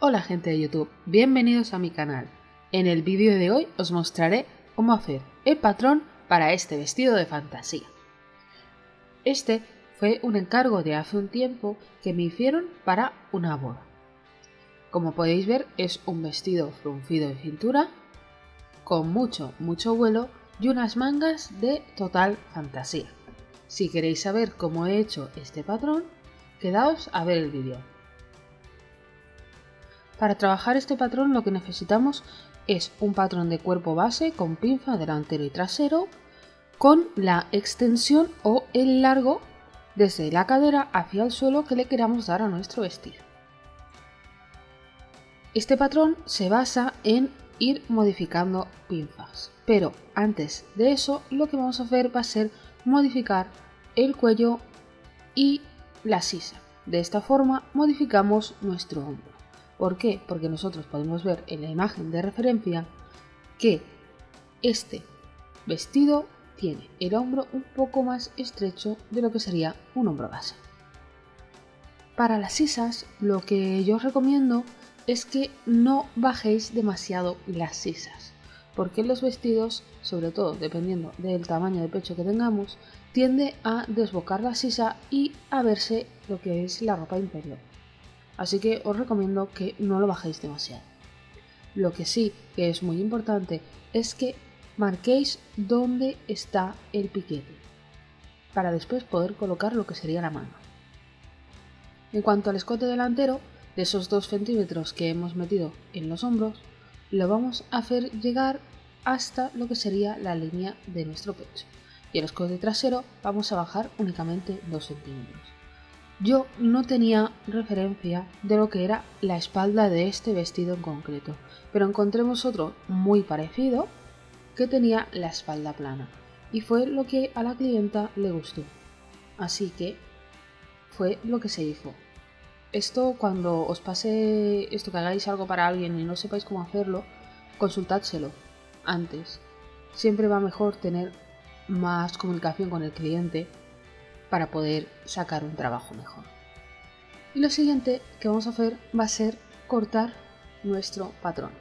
Hola gente de YouTube, bienvenidos a mi canal. En el vídeo de hoy os mostraré cómo hacer el patrón para este vestido de fantasía. Este fue un encargo de hace un tiempo que me hicieron para una boda. Como podéis ver, es un vestido fruncido de cintura, con mucho vuelo y unas mangas de total fantasía. Si queréis saber cómo he hecho este patrón, quedaos a ver el vídeo. Para trabajar este patrón lo que necesitamos es un patrón de cuerpo base con pinza delantero y trasero, con la extensión o el largo desde la cadera hacia el suelo que le queramos dar a nuestro vestido. Este patrón se basa en ir modificando pinzas, pero antes de eso lo que vamos a hacer va a ser modificar el cuello y la sisa. De esta forma modificamos nuestro hombro. ¿Por qué? Porque nosotros podemos ver en la imagen de referencia que este vestido tiene el hombro un poco más estrecho de lo que sería un hombro base. Para las sisas, lo que yo os recomiendo es que no bajéis demasiado las sisas, porque en los vestidos, sobre todo dependiendo del tamaño de pecho que tengamos, tiende a desbocar la sisa y a verse lo que es la ropa interior. Así que os recomiendo que no lo bajéis demasiado. Lo que sí que es muy importante es que marquéis dónde está el piquete, para después poder colocar lo que sería la manga. En cuanto al escote delantero, de esos 2 centímetros que hemos metido en los hombros, lo vamos a hacer llegar hasta lo que sería la línea de nuestro pecho. Y el escote trasero vamos a bajar únicamente 2 centímetros. Yo no tenía referencia de lo que era la espalda de este vestido en concreto, pero encontremos otro muy parecido que tenía la espalda plana y fue lo que a la clienta le gustó. Así que fue lo que se hizo. Esto, cuando os pase esto, que hagáis algo para alguien y no sepáis cómo hacerlo, consultádselo antes. Siempre va mejor tener más comunicación con el cliente para poder sacar un trabajo mejor. Y lo siguiente que vamos a hacer va a ser cortar nuestro patrón.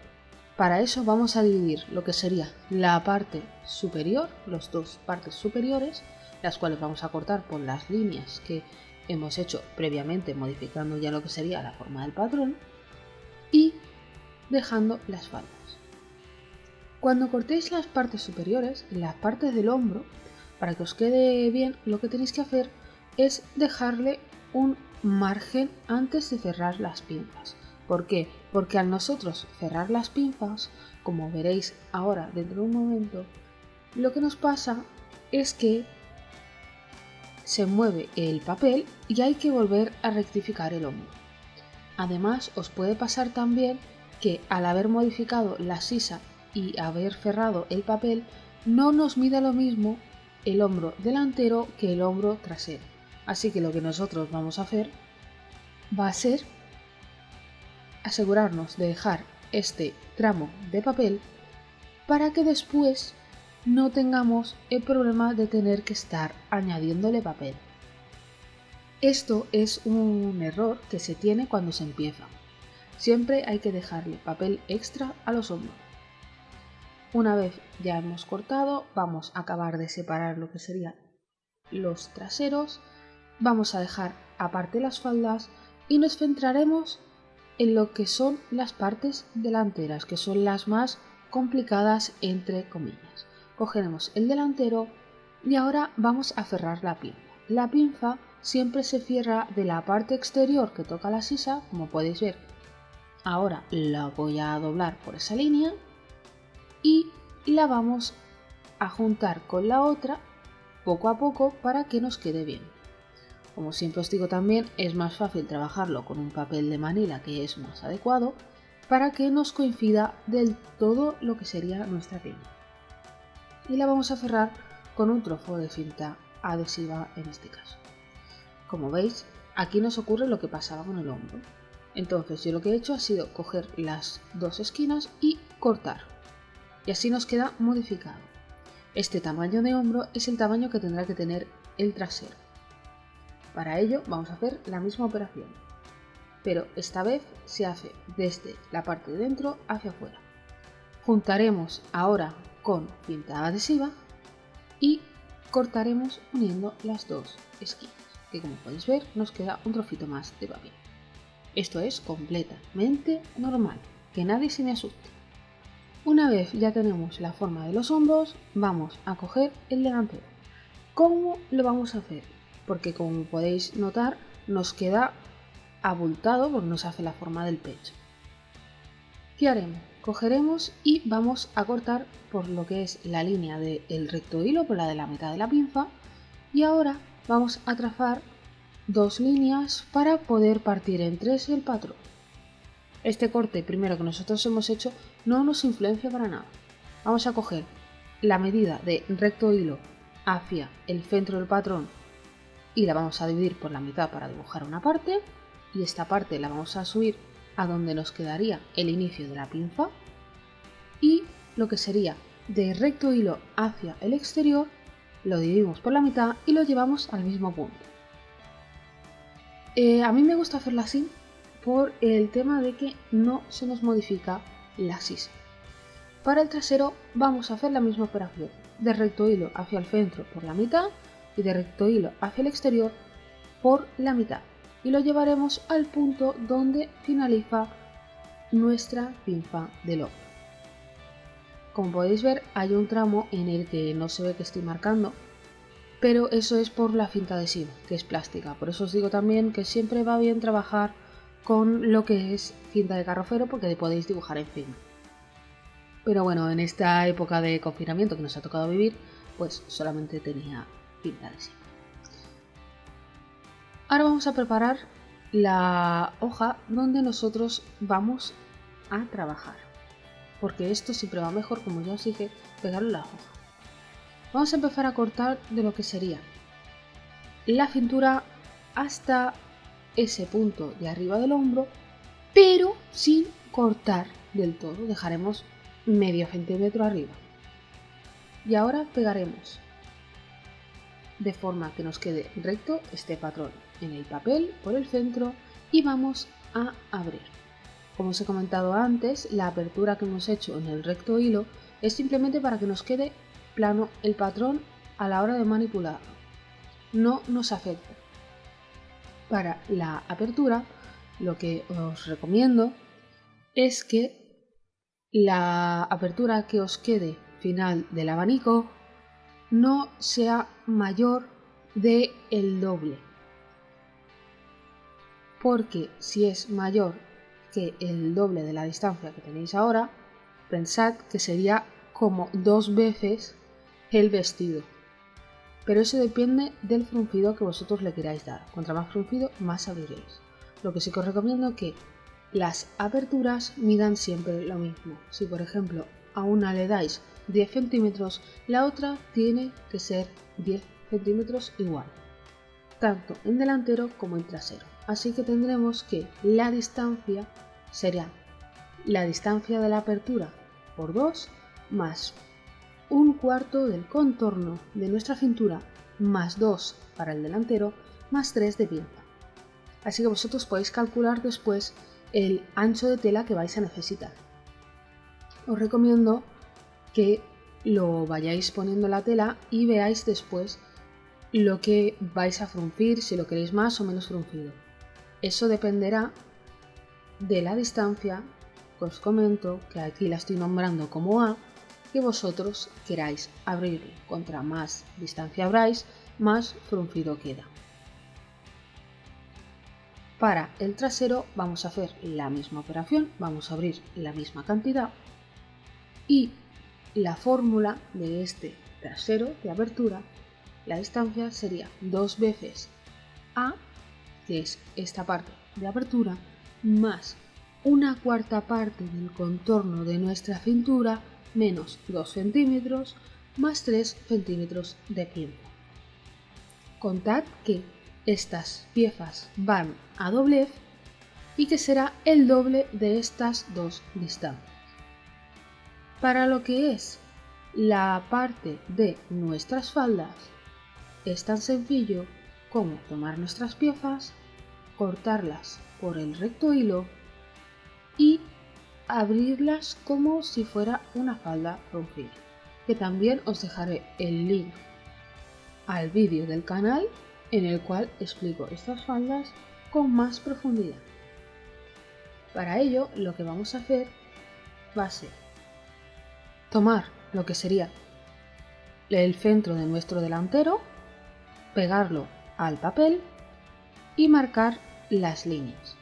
Para eso vamos a dividir lo que sería la parte superior, las 2 partes superiores, las cuales vamos a cortar por las líneas que hemos hecho previamente, modificando ya lo que sería la forma del patrón, y dejando las faldas. Cuando cortéis las partes superiores, las partes del hombro, para que os quede bien, lo que tenéis que hacer es dejarle un margen antes de cerrar las pinzas. ¿Por qué? Porque al nosotros cerrar las pinzas, como veréis ahora dentro de un momento, lo que nos pasa es que se mueve el papel y hay que volver a rectificar el hombro. Además, os puede pasar también que al haber modificado la sisa y haber cerrado el papel, no nos mida lo mismo el hombro delantero que el hombro trasero. Así que lo que nosotros vamos a hacer va a ser asegurarnos de dejar este tramo de papel para que después no tengamos el problema de tener que estar añadiéndole papel. Esto es un error que se tiene cuando se empieza. Siempre hay que dejarle papel extra a los hombros. Una vez ya hemos cortado, vamos a acabar de separar lo que serían los traseros, vamos a dejar aparte las faldas y nos centraremos en lo que son las partes delanteras, que son las más complicadas entre comillas. Cogeremos el delantero y ahora vamos a cerrar la pinza. La pinza siempre se cierra de la parte exterior que toca la sisa, como podéis ver. Ahora la voy a doblar por esa línea y la vamos a juntar con la otra poco a poco para que nos quede bien. Como siempre os digo, también es más fácil trabajarlo con un papel de Manila, que es más adecuado, para que nos coincida del todo lo que sería nuestra pinza. Y la vamos a cerrar con un trozo de cinta adhesiva en este caso. Como veis, aquí nos ocurre lo que pasaba con el hombro. Entonces yo lo que he hecho ha sido coger las 2 esquinas y cortar. Y así nos queda modificado. Este tamaño de hombro es el tamaño que tendrá que tener el trasero. Para ello vamos a hacer la misma operación. pero esta vez se hace desde la parte de dentro hacia afuera. Juntaremos ahora con cinta adhesiva y cortaremos uniendo las dos esquinas, que como podéis ver nos queda un trocito más de papel. Esto es completamente normal, que nadie se me asuste. Una vez ya tenemos la forma de los hombros, vamos a coger el delantero. ¿Cómo lo vamos a hacer? Porque como podéis notar nos queda abultado porque nos hace la forma del pecho. ¿Qué haremos? Cogeremos y vamos a cortar por lo que es la línea del recto hilo, por la de la mitad de la pinza, y ahora vamos a trazar dos líneas para poder partir en tres el patrón. Este corte primero que nosotros hemos hecho no nos influencia para nada. Vamos a coger la medida de recto hilo hacia el centro del patrón y la vamos a dividir por la mitad para dibujar una parte, y esta parte la vamos a subir a donde nos quedaría el inicio de la pinza, y lo que sería de recto hilo hacia el exterior lo dividimos por la mitad y lo llevamos al mismo punto. A mí me gusta hacerlo así por el tema de que no se nos modifica la sisa. Para el trasero vamos a hacer la misma operación, de recto hilo hacia el centro por la mitad y de recto hilo hacia el exterior por la mitad, y lo llevaremos al punto donde finaliza nuestra pinza del hombro. Como podéis ver, hay un tramo en el que no se ve que estoy marcando, pero eso es por la cinta adhesiva, que es plástica. Por eso os digo también que siempre va bien trabajar con lo que es cinta de carrocero, porque podéis dibujar encima. Pero bueno, en esta época de confinamiento que nos ha tocado vivir, pues solamente tenía cinta adhesiva. Ahora vamos a preparar la hoja donde nosotros vamos a trabajar, porque esto siempre va mejor, como ya os dije, pegarlo en la hoja. Vamos a empezar a cortar de lo que sería la cintura hasta ese punto de arriba del hombro, pero sin cortar del todo, dejaremos medio centímetro arriba. Y ahora pegaremos de forma que nos quede recto este patrón en el papel por el centro y vamos a abrir. Como os he comentado antes, la apertura que hemos hecho en el recto hilo es simplemente para que nos quede plano el patrón a la hora de manipularlo. No nos afecta. Para la apertura, lo que os recomiendo es que la apertura que os quede final del abanico no sea mayor de el doble, porque si es mayor que el doble de la distancia que tenéis ahora, pensad que sería como 2 veces el vestido. Pero eso depende del fruncido que vosotros le queráis dar. Contra más fruncido, más abriréis. Lo que sí que os recomiendo es que las aperturas midan siempre lo mismo. Si por ejemplo a una le dais 10 centímetros, la otra tiene que ser 10 centímetros igual, tanto en delantero como en trasero. Así que tendremos que la distancia será la distancia de la apertura por 2 más un cuarto del contorno de nuestra cintura más 2 para el delantero más 3 de pinza. Así que vosotros podéis calcular después el ancho de tela que vais a necesitar. Os recomiendo que lo vayáis poniendo la tela y veáis después lo que vais a fruncir, si lo queréis más o menos fruncido. Eso dependerá de la distancia que os comento, que aquí la estoy nombrando como A, que vosotros queráis abrirlo. Contra más distancia abráis, más fruncido queda. Para el trasero vamos a hacer la misma operación, vamos a abrir la misma cantidad y la fórmula de este trasero de apertura, la distancia sería 2 veces A, que es esta parte de apertura, más una cuarta parte del contorno de nuestra cintura menos 2 centímetros más 3 centímetros de pinza. Contad que estas piezas van a doblez y que será el doble de estas dos distancias. Para lo que es la parte de nuestras faldas, es tan sencillo como tomar nuestras piezas, cortarlas por el recto hilo y abrirlas como si fuera una falda fruncida, que también os dejaré el link al vídeo del canal en el cual explico estas faldas con más profundidad. Para ello lo que vamos a hacer va a ser tomar lo que sería el centro de nuestro delantero, pegarlo al papel y marcar las líneas.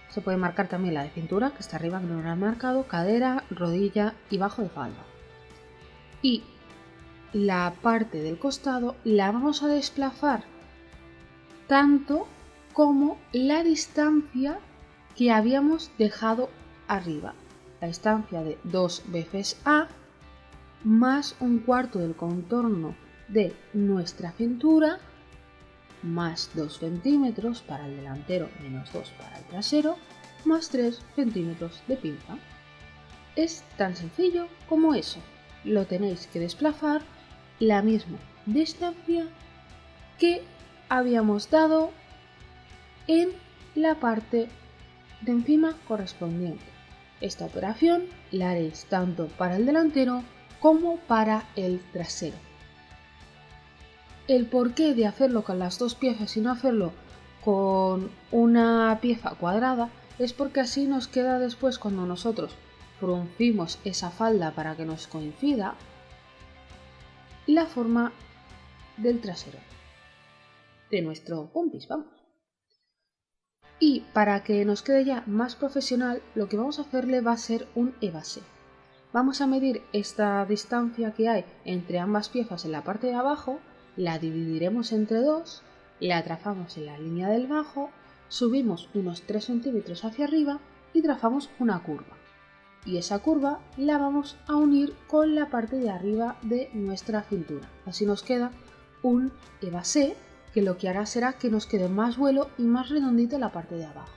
Se puede marcar también la de cintura, que está arriba, que no lo han marcado, cadera, rodilla y bajo de falda. Y la parte del costado la vamos a desplazar tanto como la distancia que habíamos dejado arriba. La distancia de 2 veces A más un cuarto del contorno de nuestra cintura más 2 centímetros para el delantero menos 2 para el trasero más 3 centímetros de pinza. Es tan sencillo como eso. Lo tenéis que desplazar la misma distancia que habíamos dado en la parte de encima correspondiente. Esta operación la haréis tanto para el delantero como para el trasero. El porqué de hacerlo con las dos piezas y no hacerlo con una pieza cuadrada es porque así nos queda después, cuando nosotros fruncimos esa falda para que nos coincida, la forma del trasero de nuestro pompis, vamos. Y para que nos quede ya más profesional, lo que vamos a hacerle va a ser un evasé. Vamos a medir esta distancia que hay entre ambas piezas en la parte de abajo, la dividiremos entre dos, la trazamos en la línea del bajo, subimos unos 3 centímetros hacia arriba y trazamos una curva. Y esa curva la vamos a unir con la parte de arriba de nuestra cintura. Así nos queda un evasé, que lo que hará será que nos quede más vuelo y más redondita la parte de abajo.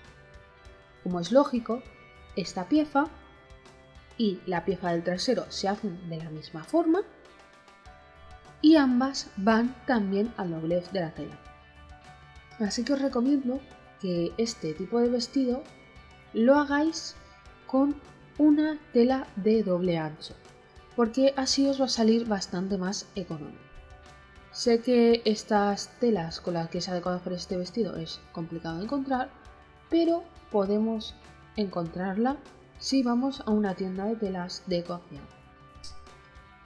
Como es lógico, esta pieza y la pieza del trasero se hacen de la misma forma y ambas van también al doblez de la tela. Así que os recomiendo que este tipo de vestido lo hagáis con una tela de doble ancho, porque así os va a salir bastante más económico. Sé que estas telas con las que se ha adecuado hacer este vestido es complicado de encontrar, pero podemos encontrarla si vamos a una tienda de telas de cocción.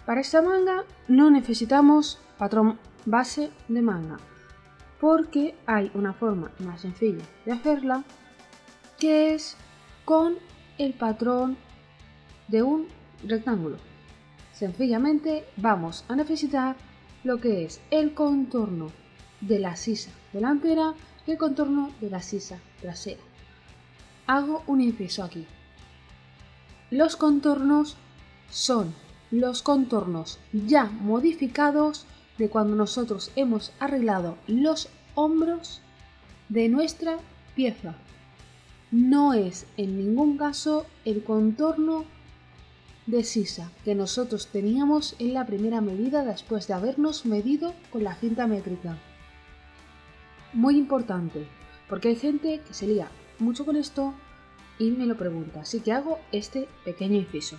Para esta manga no necesitamos patrón base de manga, porque hay una forma más sencilla de hacerla, que es con el patrón de un rectángulo. Sencillamente vamos a necesitar lo que es el contorno de la sisa delantera y el contorno de la sisa trasera. Hago un inciso aquí. Los contornos son los contornos ya modificados de cuando nosotros hemos arreglado los hombros de nuestra pieza. No es en ningún caso el contorno de sisa que nosotros teníamos en la primera medida después de habernos medido con la cinta métrica. Muy importante, porque hay gente que se lía mucho con esto y me lo pregunta, así que hago este pequeño inciso.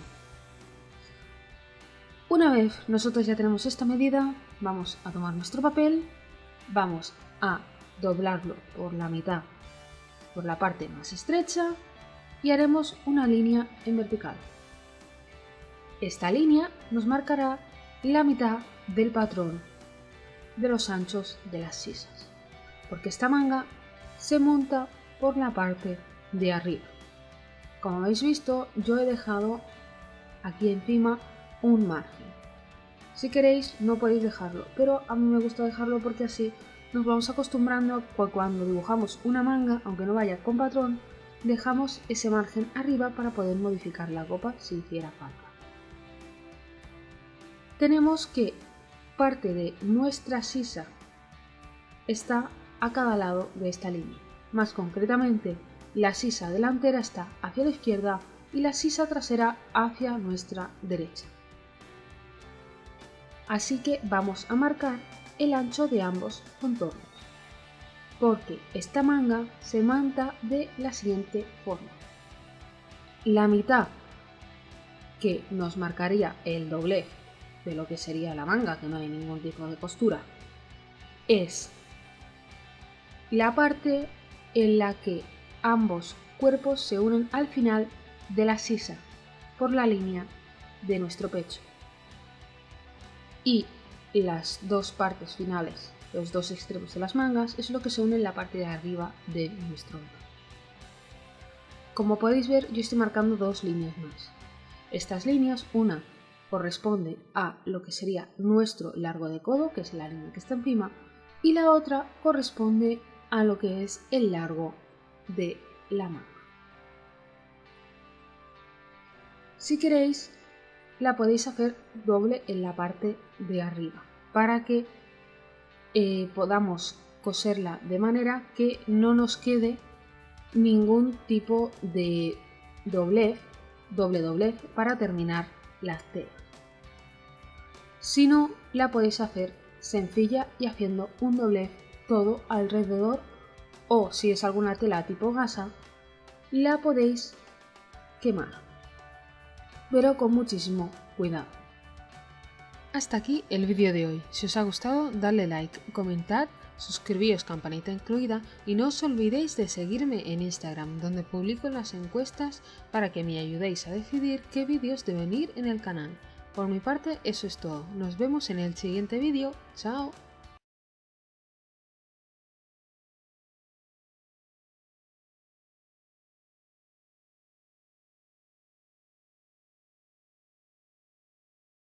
Una vez nosotros ya tenemos esta medida, vamos a tomar nuestro papel, vamos a doblarlo por la mitad, por la parte más estrecha, y haremos una línea en vertical. Esta línea nos marcará la mitad del patrón de los anchos de las sisas, porque esta manga se monta por la parte de arriba. Como habéis visto, yo he dejado aquí encima un margen. Si queréis no podéis dejarlo, pero a mí me gusta dejarlo porque así nos vamos acostumbrando a cuando dibujamos una manga, aunque no vaya con patrón, dejamos ese margen arriba para poder modificar la copa si hiciera falta. Tenemos que parte de nuestra sisa está a cada lado de esta línea. Más concretamente, la sisa delantera está hacia la izquierda y la sisa trasera hacia nuestra derecha. Así que vamos a marcar el ancho de ambos contornos. porque esta manga se monta de la siguiente forma. La mitad que nos marcaría el doblez de lo que sería la manga, que no hay ningún tipo de costura, es la parte en la que ambos cuerpos se unen al final de la sisa por la línea de nuestro pecho. Y las dos partes finales, los dos extremos de las mangas, es lo que se une en la parte de arriba de nuestro hombro. Como podéis ver, yo estoy marcando dos líneas más. Estas líneas, una corresponde a lo que sería nuestro largo de codo, que es la línea que está encima, y la otra corresponde a lo que es el largo de la manga. Si queréis, la podéis hacer doble en la parte de arriba para que podamos coserla de manera que no nos quede ningún tipo de doble doblez para terminar la tela. Si no, la podéis hacer sencilla y haciendo un doblez todo alrededor, o si es alguna tela tipo gasa, la podéis quemar, pero con muchísimo cuidado. Hasta aquí el vídeo de hoy. Si os ha gustado, dadle like, comentad, suscribíos, campanita incluida, y no os olvidéis de seguirme en Instagram, donde publico las encuestas para que me ayudéis a decidir qué vídeos deben ir en el canal. Por mi parte, eso es todo. Nos vemos en el siguiente vídeo. ¡Chao!